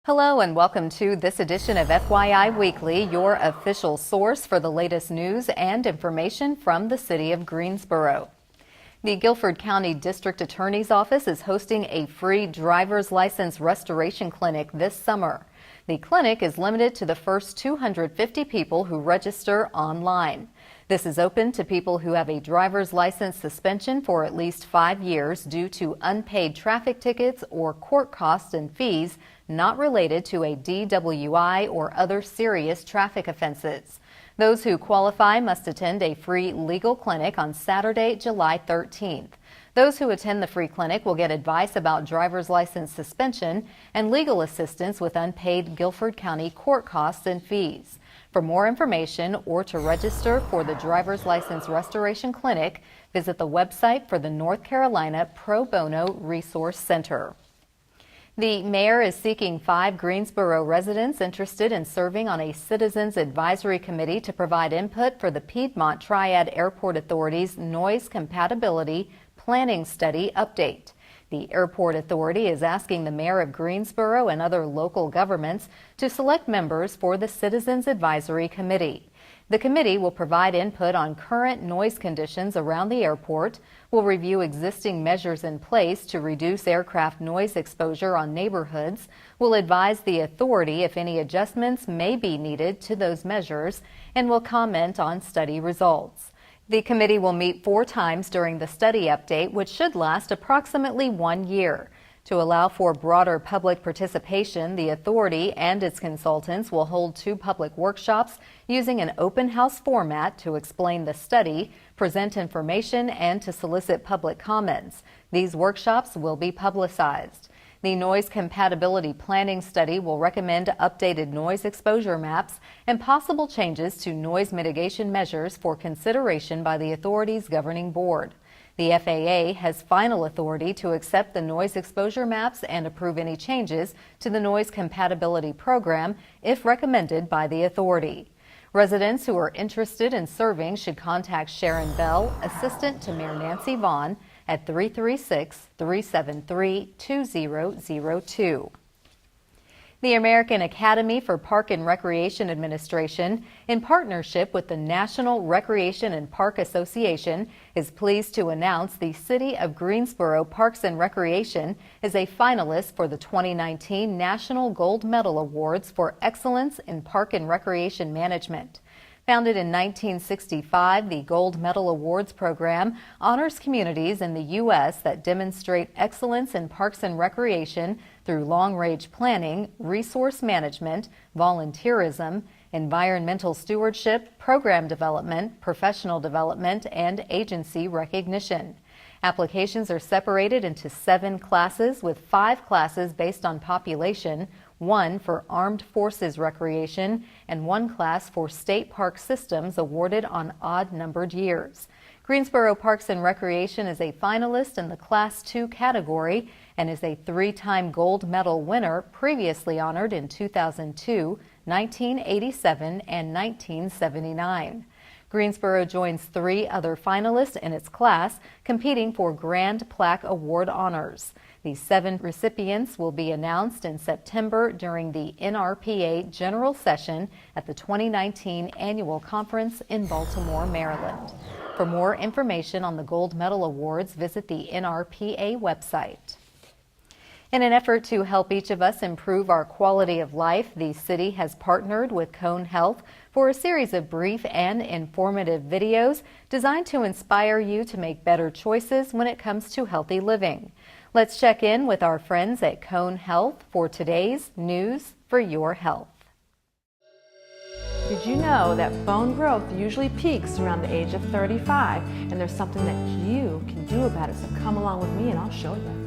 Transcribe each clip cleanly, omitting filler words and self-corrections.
Hello and welcome to this edition of FYI Weekly, your official source for the latest news and information from the city of Greensboro. The Guilford County District Attorney's Office is hosting a free driver's license restoration clinic this summer. The clinic is limited to the first 250 people who register online. This is open to people who have a driver's license suspension for at least 5 years due to unpaid traffic tickets or court costs and fees not related to a DWI or other serious traffic offenses. Those who qualify must attend a free legal clinic on Saturday, July 13th. Those who attend the free clinic will get advice about driver's license suspension and legal assistance with unpaid Guilford County court costs and fees. For more information or to register for the Driver's License Restoration Clinic, visit the website for the North Carolina Pro Bono Resource Center. The mayor is seeking 5 Greensboro residents interested in serving on a Citizens Advisory Committee to provide input for the Piedmont Triad Airport Authority's Noise Compatibility Planning Study update. The Airport Authority is asking the mayor of Greensboro and other local governments to select members for the Citizens Advisory Committee. The committee will provide input on current noise conditions around the airport, will review existing measures in place to reduce aircraft noise exposure on neighborhoods, will advise the authority if any adjustments may be needed to those measures, and will comment on study results. The committee will meet 4 times during the study update, which should last approximately 1 year. To allow for broader public participation, the authority and its consultants will hold 2 public workshops using an open house format to explain the study, present information, and to solicit public comments. These workshops will be publicized. The Noise Compatibility Planning Study will recommend updated noise exposure maps and possible changes to noise mitigation measures for consideration by the authority's governing board. The FAA has final authority to accept the noise exposure maps and approve any changes to the Noise Compatibility Program if recommended by the authority. Residents who are interested in serving should contact Sharon Bell, Assistant to Mayor Nancy Vaughn, at 336-373-2002. The American Academy for Park and Recreation Administration, in partnership with the National Recreation and Park Association, is pleased to announce the City of Greensboro Parks and Recreation is a finalist for the 2019 National Gold Medal Awards for Excellence in Park and Recreation Management. Founded in 1965, the Gold Medal Awards program honors communities in the U.S. that demonstrate excellence in parks and recreation through long-range planning, resource management, volunteerism, environmental stewardship, program development, professional development, and agency recognition. Applications are separated into 7 classes, with 5 classes based on population, 1 for Armed Forces Recreation, and 1 class for State Park Systems awarded on odd-numbered years. Greensboro Parks and Recreation is a finalist in the Class 2 category and is a 3-time gold medal winner, previously honored in 2002, 1987, and 1979. Greensboro joins 3 other finalists in its class, competing for Grand Plaque Award honors. The 7 recipients will be announced in September during the NRPA General Session at the 2019 Annual Conference in Baltimore, Maryland. For more information on the Gold Medal Awards, visit the NRPA website. In an effort to help each of us improve our quality of life, the city has partnered with Cone Health for a series of brief and informative videos designed to inspire you to make better choices when it comes to healthy living. Let's check in with our friends at Cone Health for today's News for Your Health. Did you know that bone growth usually peaks around the age of 35, and there's something that you can do about it? So come along with me and I'll show you.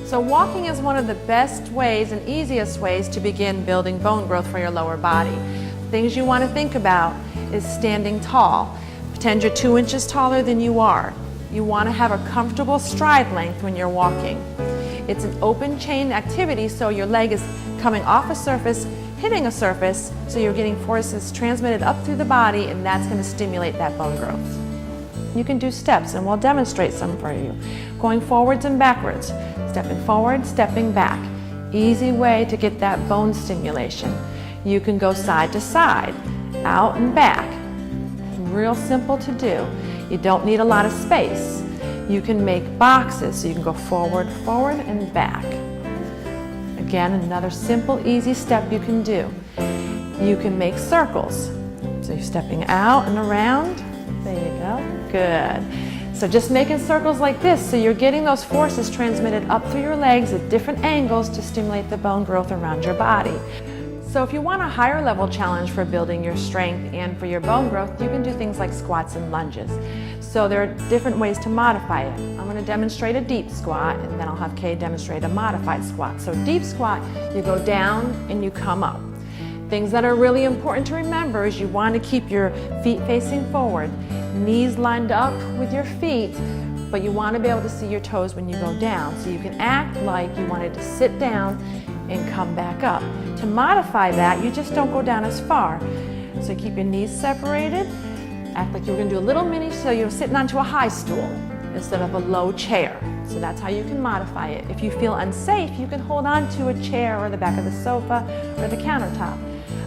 So walking is one of the best ways and easiest ways to begin building bone growth for your lower body. Things you want to think about is standing tall. Pretend you're 2 inches taller than you are. You want to have a comfortable stride length when you're walking. It's an open chain activity, so your leg is coming off a surface, hitting a surface, so you're getting forces transmitted up through the body, and that's going to stimulate that bone growth. You can do steps, and we'll demonstrate some for you. Going forwards and backwards, stepping forward, stepping back. Easy way to get that bone stimulation. You can go side to side, out and back. Real simple to do. You don't need a lot of space. You can make boxes, so you can go forward, forward, and back. Again, another simple, easy step you can do. You can make circles. So you're stepping out and around. There you go. Good. So just making circles like this, so you're getting those forces transmitted up through your legs at different angles to stimulate the bone growth around your body. So if you want a higher level challenge for building your strength and for your bone growth, you can do things like squats and lunges. So there are different ways to modify it. I'm going to demonstrate a deep squat, and then I'll have Kay demonstrate a modified squat. So deep squat, you go down and you come up. Things that are really important to remember is you want to keep your feet facing forward, knees lined up with your feet, but you want to be able to see your toes when you go down. So you can act like you wanted to sit down and come back up. To modify that, you just don't go down as far. So keep your knees separated, act like you're going to do a little mini, so you're sitting onto a high stool instead of a low chair. So that's how you can modify it. If you feel unsafe, you can hold on to a chair or the back of the sofa or the countertop.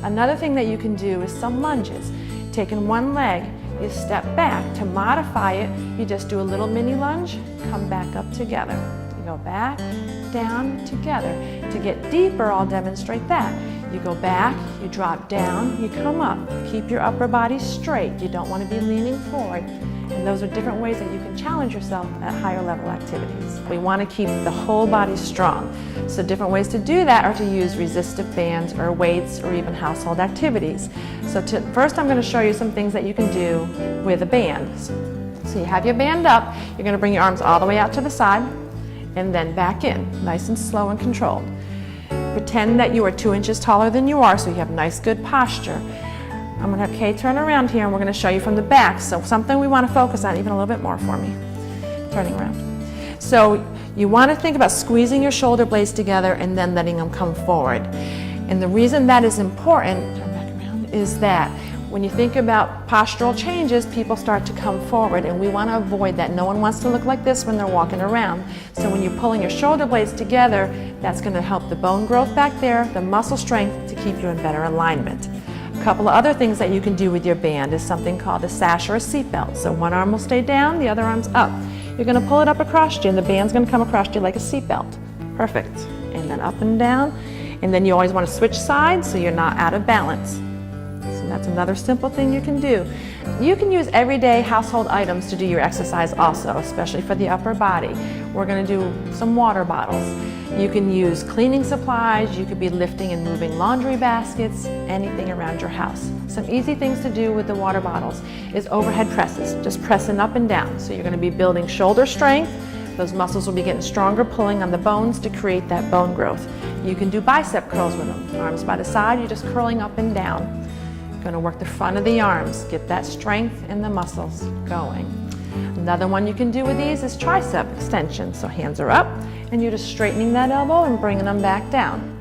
Another thing that you can do is some lunges. Taking one leg, you step back. To modify it, you just do a little mini lunge, come back up together. You go back, down, together. To get deeper, I'll demonstrate that. You go back, you drop down, you come up. Keep your upper body straight. You don't want to be leaning forward. And those are different ways that you can challenge yourself at higher level activities. We want to keep the whole body strong. So different ways to do that are to use resistive bands or weights or even household activities. So first I'm going to show you some things that you can do with a band. So you have your band up, you're going to bring your arms all the way out to the side and then back in, nice and slow and controlled. Pretend that you are 2 inches taller than you are, so you have nice good posture. I'm going to have Kay turn around here and we're going to show you from the back. So something we want to focus on even a little bit more for me. Turning around. So you want to think about squeezing your shoulder blades together and then letting them come forward. And the reason that is important, turn back around, is that when you think about postural changes, people start to come forward, and we want to avoid that. No one wants to look like this when they're walking around. So when you're pulling your shoulder blades together, that's going to help the bone growth back there, the muscle strength to keep you in better alignment. A couple of other things that you can do with your band is something called a sash or a seat belt. So one arm will stay down, the other arm's up. You're going to pull it up across you, and the band's going to come across you like a seat belt. Perfect. And then up and down. And then you always want to switch sides so you're not out of balance. So that's another simple thing you can do. You can use everyday household items to do your exercise also, especially for the upper body. We're going to do some water bottles. You can use cleaning supplies, you could be lifting and moving laundry baskets, anything around your house. Some easy things to do with the water bottles is overhead presses, just pressing up and down. So you're going to be building shoulder strength. Those muscles will be getting stronger, pulling on the bones to create that bone growth. You can do bicep curls with them. Arms by the side, you're just curling up and down. You're going to work the front of the arms, get that strength in the muscles going. Another one you can do with these is tricep extension. So hands are up and you're just straightening that elbow and bringing them back down.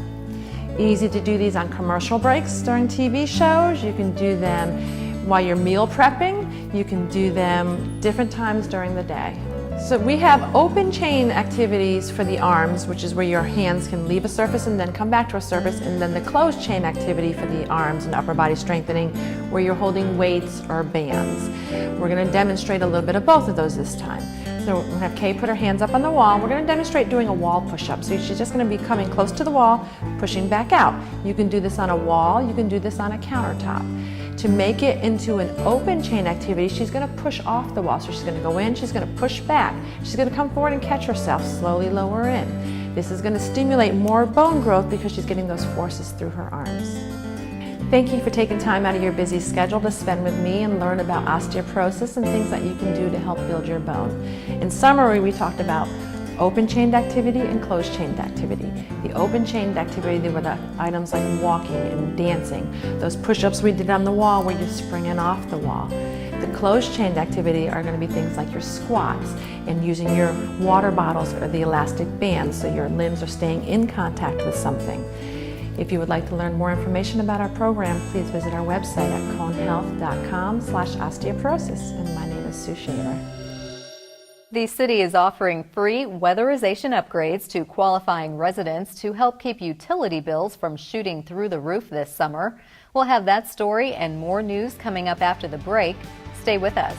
Easy to do these on commercial breaks during TV shows. You can do them while you're meal prepping. You can do them different times during the day. So we have open chain activities for the arms, which is where your hands can leave a surface and then come back to a surface, and then the closed chain activity for the arms and upper body strengthening, where you're holding weights or bands. We're going to demonstrate a little bit of both of those this time. So we're going to have Kay put her hands up on the wall. We're going to demonstrate doing a wall push-up. So she's just going to be coming close to the wall, pushing back out. You can do this on a wall, you can do this on a countertop. To make it into an open chain activity, she's going to push off the wall. So she's going to go in, she's going to push back. She's going to come forward and catch herself, slowly lower in. This is going to stimulate more bone growth because she's getting those forces through her arms. Thank you for taking time out of your busy schedule to spend with me and learn about osteoporosis and things that you can do to help build your bone. In summary, we talked about open-chained activity and closed-chained activity. The open-chained activity, they were the items like walking and dancing. Those push-ups we did on the wall where you're springing off the wall. The closed-chained activity are going to be things like your squats and using your water bottles or the elastic bands so your limbs are staying in contact with something. If you would like to learn more information about our program, please visit our website at conehealth.com/osteoporosis. And my name is Sue Shaver. The city is offering free weatherization upgrades to qualifying residents to help keep utility bills from shooting through the roof this summer. We'll have that story and more news coming up after the break. Stay with us.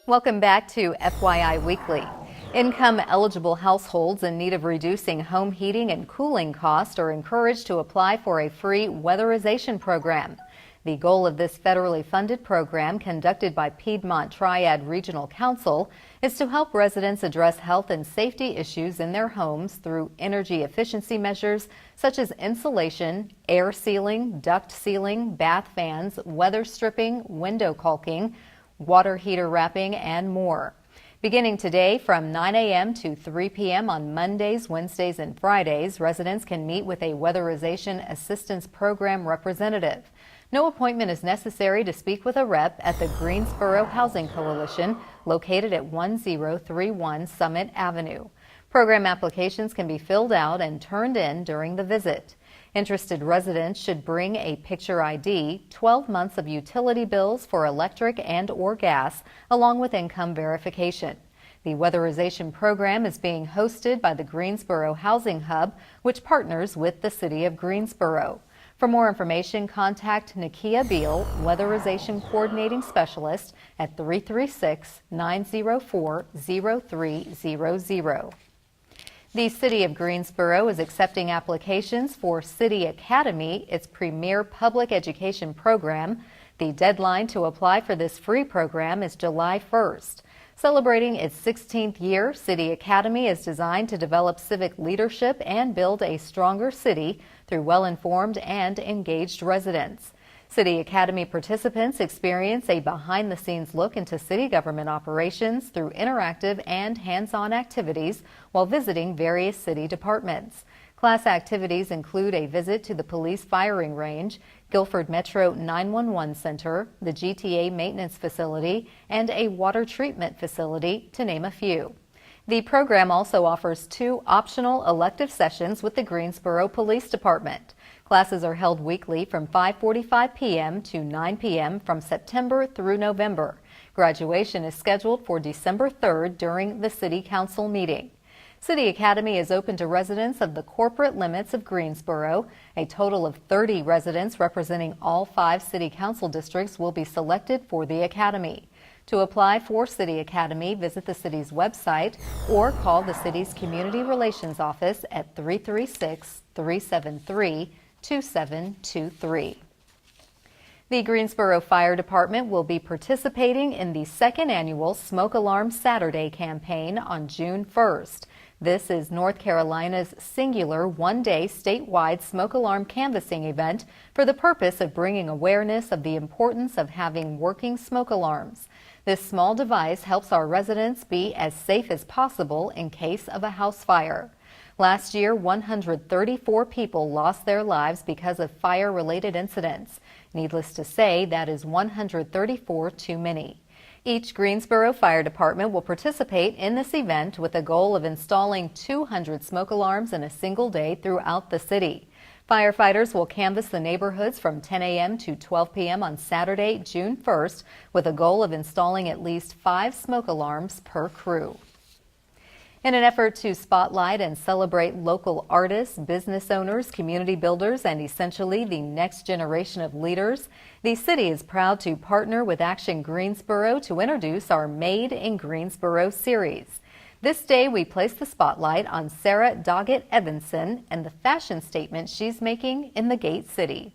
Welcome back to FYI Weekly. Income-eligible households in need of reducing home heating and cooling costs are encouraged to apply for a free weatherization program. The goal of this federally funded program, conducted by Piedmont Triad Regional Council, is to help residents address health and safety issues in their homes through energy efficiency measures such as insulation, air sealing, duct sealing, bath fans, weather stripping, window caulking, water heater wrapping, and more. Beginning today from 9 a.m. to 3 p.m. on Mondays, Wednesdays, and Fridays, residents can meet with a Weatherization Assistance Program representative. No appointment is necessary to speak with a rep at the Greensboro Housing Coalition, located at 1031 Summit Avenue. Program applications can be filled out and turned in during the visit. Interested residents should bring a picture ID, 12 months of utility bills for electric and/or gas, along with income verification. The weatherization program is being hosted by the Greensboro Housing Hub, which partners with the City of Greensboro. For more information, contact Nakia Beal, Weatherization Coordinating Specialist, at 336-904-0300. The City of Greensboro is accepting applications for City Academy, its premier public education program. The deadline to apply for this free program is July 1st. Celebrating its 16th year, City Academy is designed to develop civic leadership and build a stronger city through well-informed and engaged residents. City Academy participants experience a behind-the-scenes look into city government operations through interactive and hands-on activities while visiting various city departments. Class activities include a visit to the police firing range, Guilford Metro 911 Center, the GTA maintenance facility, and a water treatment facility, to name a few. The program also offers 2 optional elective sessions with the Greensboro Police Department. Classes are held weekly from 5:45 p.m. to 9 p.m. from September through November. Graduation is scheduled for December 3rd during the City Council meeting. City Academy is open to residents of the corporate limits of Greensboro. A total of 30 residents representing all 5 City Council districts will be selected for the Academy. To apply for City Academy, visit the city's website or call the city's Community Relations Office at 336-373-2723. The Greensboro Fire Department will be participating in the 2nd annual Smoke Alarm Saturday campaign on June 1st. This is North Carolina's singular one-day statewide smoke alarm canvassing event for the purpose of bringing awareness of the importance of having working smoke alarms. This small device helps our residents be as safe as possible in case of a house fire. Last year, 134 people lost their lives because of fire-related incidents. Needless to say, that is 134 too many. Each Greensboro Fire Department will participate in this event with a goal of installing 200 smoke alarms in a single day throughout the city. Firefighters will canvass the neighborhoods from 10 a.m. to 12 p.m. on Saturday, June 1st, with a goal of installing at least 5 smoke alarms per crew. In an effort to spotlight and celebrate local artists, business owners, community builders, and essentially the next generation of leaders, the city is proud to partner with Action Greensboro to introduce our Made in Greensboro series. This day, we place the spotlight on Sarah Doggett Evanson and the fashion statement she's making in the Gate City.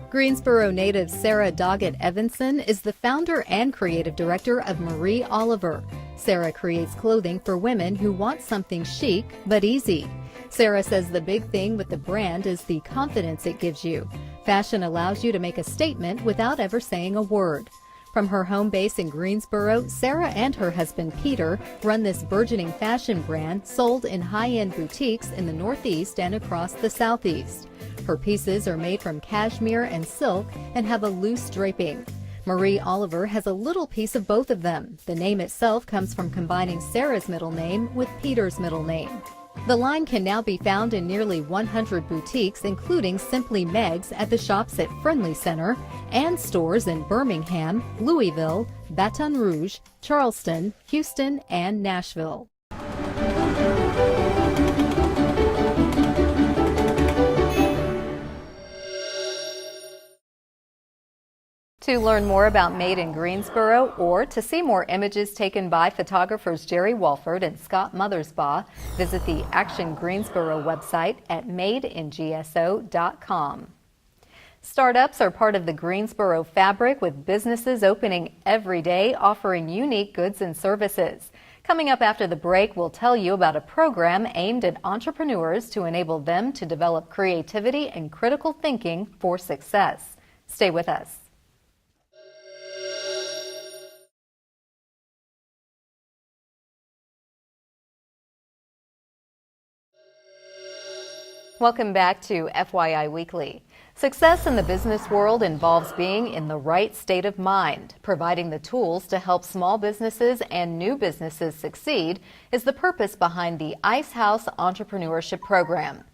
Greensboro native Sarah Doggett Evanson is the founder and creative director of Marie Oliver. Sarah creates clothing for women who want something chic but easy. Sarah says the big thing with the brand is the confidence it gives you. Fashion allows you to make a statement without ever saying a word. From her home base in Greensboro, Sarah and her husband Peter run this burgeoning fashion brand sold in high-end boutiques in the Northeast and across the Southeast. Her pieces are made from cashmere and silk and have a loose draping. Marie Oliver has a little piece of both of them. The name itself comes from combining Sarah's middle name with Peter's middle name. The line can now be found in nearly 100 boutiques, including Simply Meg's at the shops at Friendly Center and stores in Birmingham, Louisville, Baton Rouge, Charleston, Houston, and Nashville. To learn more about Made in Greensboro or to see more images taken by photographers Jerry Walford and Scott Mothersbaugh, visit the Action Greensboro website at madeingso.com. Startups are part of the Greensboro fabric, with businesses opening every day offering unique goods and services. Coming up after the break, we'll tell you about a program aimed at entrepreneurs to enable them to develop creativity and critical thinking for success. Stay with us. Welcome back to FYI Weekly. Success in the business world involves being in the right state of mind. Providing the tools to help small businesses and new businesses succeed is the purpose behind the Ice House Entrepreneurship Program.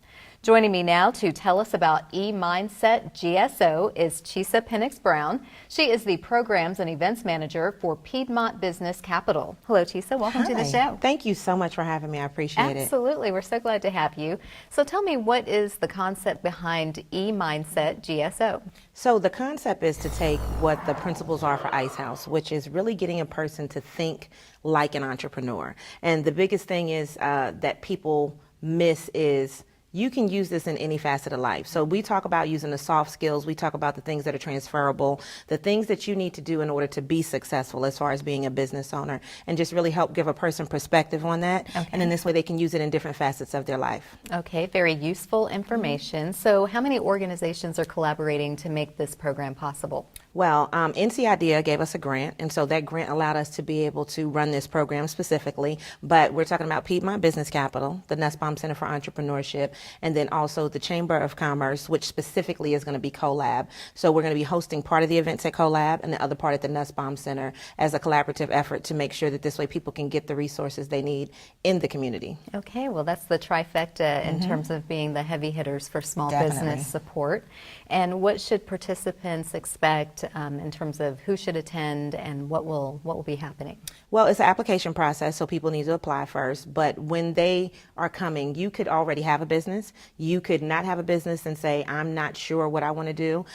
Joining me now to tell us about E-Mindset GSO is Chisa Penix-Brown. She is the Programs and Events Manager for Piedmont Business Capital. Hello, Chisa. Welcome to the show. Thank you so much for having me. I appreciate it. Absolutely. We're so glad to have you. So tell me, what is the concept behind E-Mindset GSO? So the concept is to take what the principles are for Ice House, which is really getting a person to think like an entrepreneur. And the biggest thing is that people miss is you can use this in any facet of life. So we talk about using the soft skills. We talk about the things that are transferable, the things that you need to do in order to be successful as far as being a business owner, and just really help give a person perspective on that. Okay. And in this way, they can use it in different facets of their life. Okay, very useful information. So how many organizations are collaborating to make this program possible? Well, NC IDEA gave us a grant, and so that grant allowed us to be able to run this program specifically. But we're talking about Piedmont Business Capital, the Nussbaum Center for Entrepreneurship, and then also the Chamber of Commerce, which specifically is going to be CoLab. So we're going to be hosting part of the events at CoLab and the other part at the Nussbaum Center as a collaborative effort to make sure that this way people can get the resources they need in the community. Okay, well, that's the trifecta in terms of being the heavy hitters for small business support. And what should participants expect in terms of who should attend and what will be happening? Well, it's an application process, so people need to apply first. But when they are coming, you could already have a business. You could not have a business and say, I'm not sure what I want to do.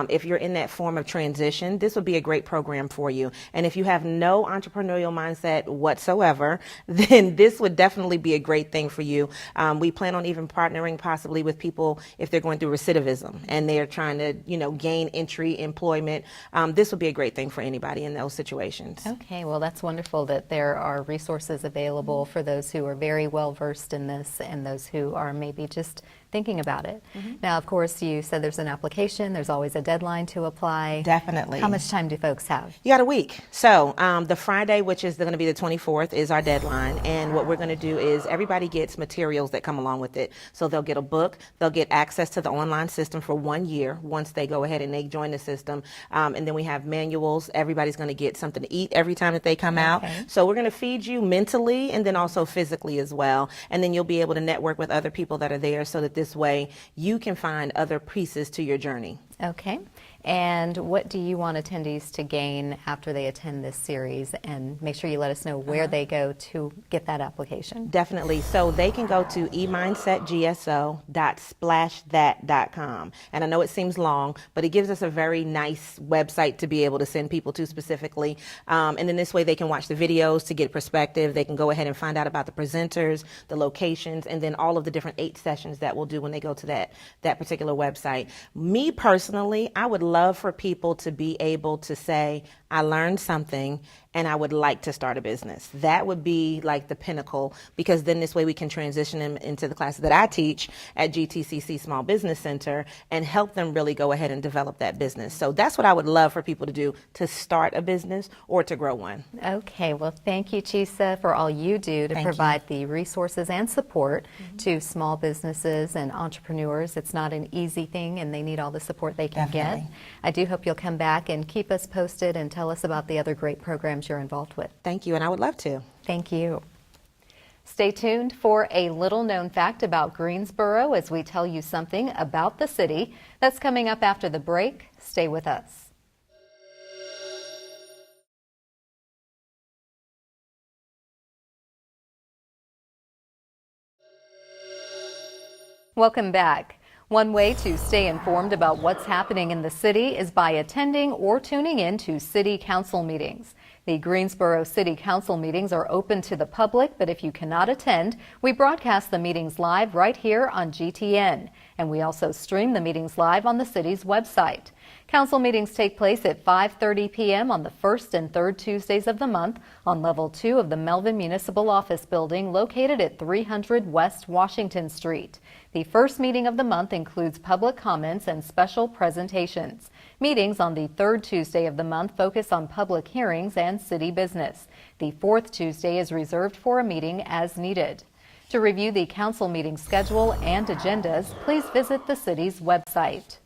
If you're in that form of transition, this would be a great program for you. And if you have no entrepreneurial mindset whatsoever, then this would definitely be a great thing for you. We plan on even partnering possibly with people if they're going through recidivism and they're trying to, gain entry employment. This would be a great thing for anybody in those situations. Okay, well, that's wonderful that there are resources available for those who are very well versed in this and those who are maybe just thinking about it. Now, of course, you said there's an application. There's always a deadline to apply. Definitely. How much time do folks have? You got a week. So the Friday, which is going to be the 24th, is our deadline. And what we're going to do is everybody gets materials that come along with it. So they'll get a book. They'll get access to the online system for 1 year once they go ahead and they join the system. And then we have manuals. Everybody's going to get something to eat every time that they come out. So we're going to feed you mentally and then also physically as well. And then you'll be able to network with other people that are there so that this way you can find other pieces to your journey. Okay. And what do you want attendees to gain after they attend this series? And make sure you let us know where they go to get that application. Definitely. So they can go to emindsetgso.splashthat.com. And I know it seems long, but it gives us a very nice website to be able to send people to specifically. And then this way they can watch the videos to get perspective. They can go ahead and find out about the presenters, the locations, and then all of the different 8 sessions that we'll do when they go to that particular website. Me personally, I would love for people to be able to say, I learned something, and I would like to start a business. That would be like the pinnacle, because then this way we can transition them into the classes that I teach at GTCC Small Business Center and help them really go ahead and develop that business. So that's what I would love for people to do, to start a business or to grow one. Okay, well, thank you, Chisa, for all you do to provide the resources and support to small businesses and entrepreneurs. It's not an easy thing, and they need all the support they can get. I do hope you'll come back and keep us posted and tell us about the other great programs you're involved with. Thank you, and I would love to. Thank you. Stay tuned for a little known fact about Greensboro as we tell you something about the city. That's coming up after the break. Stay with us. Welcome back. One way to stay informed about what's happening in the city is by attending or tuning in to city council meetings. The Greensboro City Council meetings are open to the public, but if you cannot attend, we broadcast the meetings live right here on GTN. And we also stream the meetings live on the city's website. Council meetings take place at 5:30 p.m. on the first and third Tuesdays of the month on Level 2 of the Melvin Municipal Office Building located at 300 West Washington Street. The first meeting of the month includes public comments and special presentations. Meetings on the third Tuesday of the month focus on public hearings and city business. The fourth Tuesday is reserved for a meeting as needed. To review the council meeting schedule and agendas, please visit the city's website.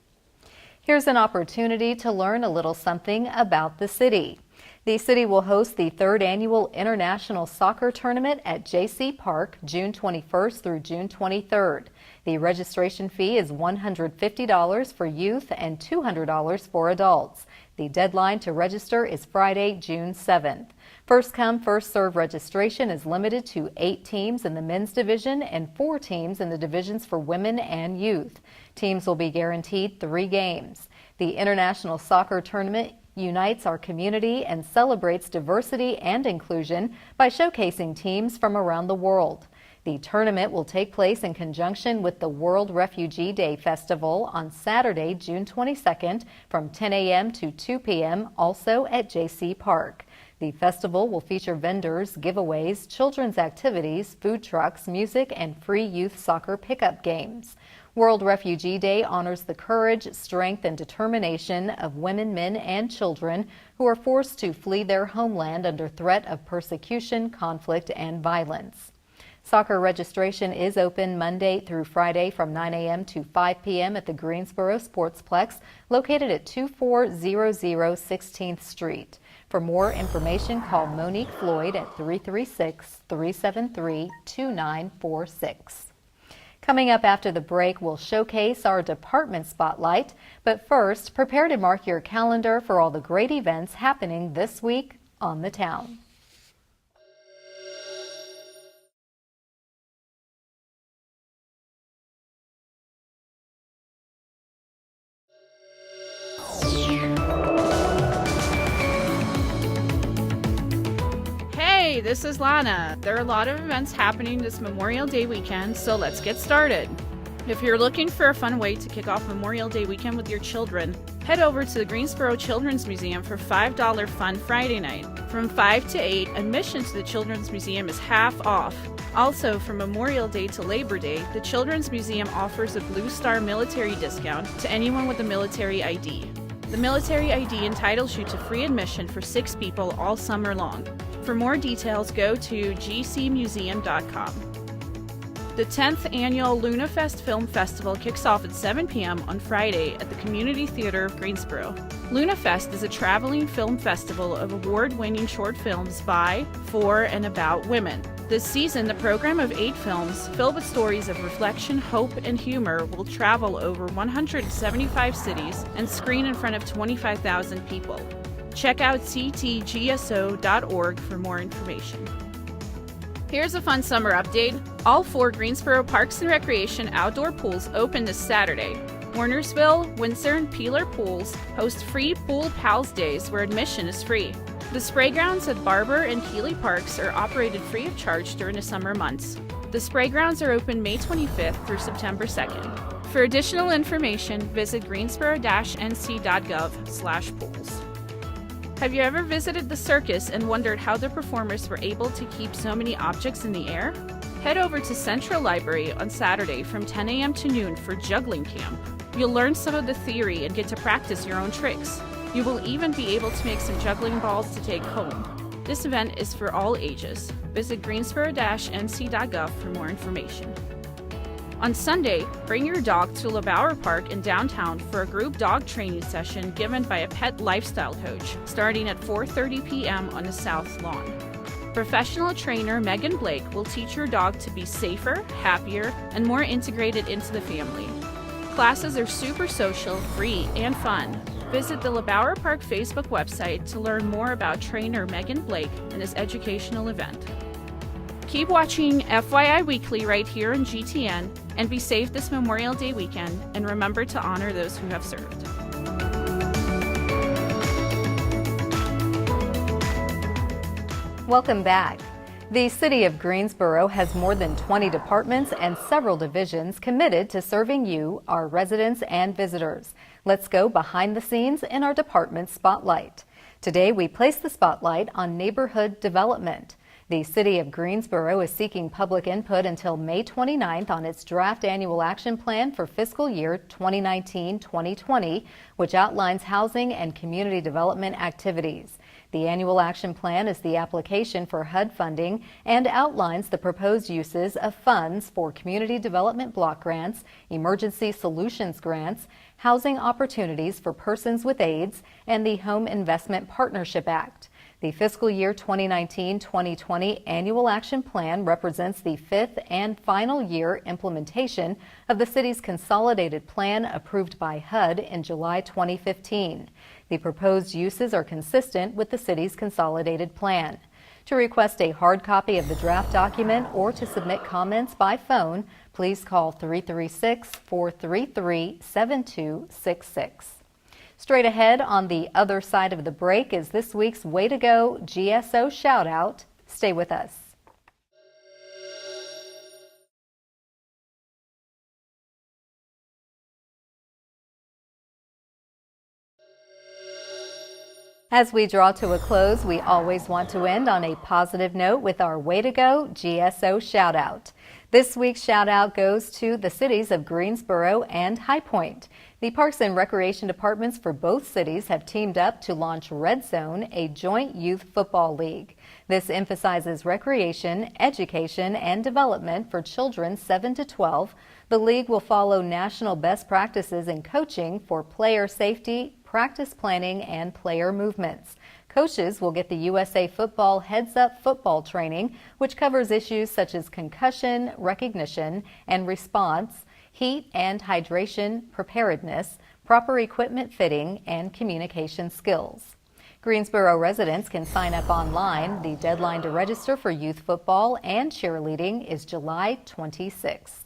Here's an opportunity to learn a little something about the city. The city will host the third annual International Soccer Tournament at J.C. Park, June 21st through June 23rd. The registration fee is $150 for youth and $200 for adults. The deadline to register is Friday, June 7th. First come, first serve registration is limited to 8 teams in the men's division and 4 teams in the divisions for women and youth. Teams will be guaranteed 3 games. The International Soccer Tournament unites our community and celebrates diversity and inclusion by showcasing teams from around the world. The tournament will take place in conjunction with the World Refugee Day Festival on Saturday, June 22nd from 10 a.m. to 2 p.m. also at J.C. Park. The festival will feature vendors, giveaways, children's activities, food trucks, music, and free youth soccer pickup games. World Refugee Day honors the courage, strength, and determination of women, men, and children who are forced to flee their homeland under threat of persecution, conflict, and violence. Soccer registration is open Monday through Friday from 9 a.m. to 5 p.m. at the Greensboro Sportsplex, located at 2400 16th Street. For more information, call Monique Floyd at 336-373-2946. Coming up after the break, we'll showcase our department spotlight. But first, prepare to mark your calendar for all the great events happening this week on the town. Hey, this is Lana. There are a lot of events happening this Memorial Day weekend, so let's get started. If you're looking for a fun way to kick off Memorial Day weekend with your children, head over to the Greensboro Children's Museum for $5 Fun Friday night. From 5 to 8, admission to the Children's Museum is half off. Also, from Memorial Day to Labor Day, the Children's Museum offers a Blue Star military discount to anyone with a military ID. The military ID entitles you to free admission for 6 people all summer long. For more details, go to gcmuseum.com. The 10th annual LunaFest Film Festival kicks off at 7 p.m. on Friday at the Community Theater of Greensboro. LunaFest is a traveling film festival of award-winning short films by, for, and about women. This season, the program of 8 films, filled with stories of reflection, hope, and humor, will travel over 175 cities and screen in front of 25,000 people. Check out ctgso.org for more information. Here's a fun summer update. All 4 Greensboro Parks and Recreation outdoor pools open this Saturday. Warnersville, Windsor, and Peeler Pools host free Pool Pals Days where admission is free. The spray grounds at Barber and Healy Parks are operated free of charge during the summer months. The spray grounds are open May 25th through September 2nd. For additional information, visit greensboro-nc.gov/pools. Have you ever visited the circus and wondered how the performers were able to keep so many objects in the air? Head over to Central Library on Saturday from 10 a.m. to noon for juggling camp. You'll learn some of the theory and get to practice your own tricks. You will even be able to make some juggling balls to take home. This event is for all ages. Visit greensboro-nc.gov for more information. On Sunday, bring your dog to LeBauer Park in downtown for a group dog training session given by a pet lifestyle coach, starting at 4:30 p.m. on the South Lawn. Professional trainer Megan Blake will teach your dog to be safer, happier, and more integrated into the family. Classes are super social, free, and fun. Visit the LeBauer Park Facebook website to learn more about trainer Megan Blake and this educational event. Keep watching FYI Weekly right here on GTN, and be safe this Memorial Day weekend, and remember to honor those who have served. Welcome back. The City of Greensboro has more than 20 departments and several divisions committed to serving you, our residents and visitors. Let's go behind the scenes in our department spotlight. Today we place the spotlight on neighborhood development. The City of Greensboro is seeking public input until May 29th on its draft annual action plan for fiscal year 2019-2020, which outlines housing and community development activities. The annual action plan is the application for HUD funding and outlines the proposed uses of funds for community development block grants, emergency solutions grants, housing opportunities for persons with AIDS, and the Home Investment Partnership Act. The fiscal year 2019-2020 annual action plan represents the fifth and final year implementation of the city's consolidated plan approved by HUD in July 2015. The proposed uses are consistent with the city's consolidated plan. To request a hard copy of the draft document or to submit comments by phone, please call 336-433-7266. Straight ahead on the other side of the break is this week's Way to Go GSO shout out. Stay with us. As we draw to a close, we always want to end on a positive note with our Way to Go GSO shout out. This week's shout out goes to the cities of Greensboro and High Point. The Parks and Recreation departments for both cities have teamed up to launch Red Zone, a joint youth football league. This emphasizes recreation, education, and development for children 7 to 12. The league will follow national best practices in coaching for player safety, practice planning, and player movements. Coaches will get the USA Football Heads Up football training, which covers issues such as concussion, recognition, and response, heat and hydration preparedness, proper equipment fitting, and communication skills. Greensboro residents can sign up online. The deadline to register for youth football and cheerleading is July 26th.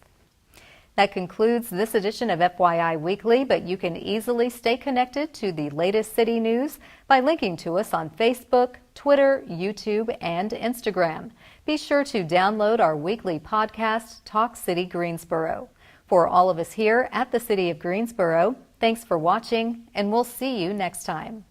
That concludes this edition of FYI Weekly, but you can easily stay connected to the latest city news by linking to us on Facebook, Twitter, YouTube, and Instagram. Be sure to download our weekly podcast, Talk City Greensboro. For all of us here at the City of Greensboro, thanks for watching, and we'll see you next time.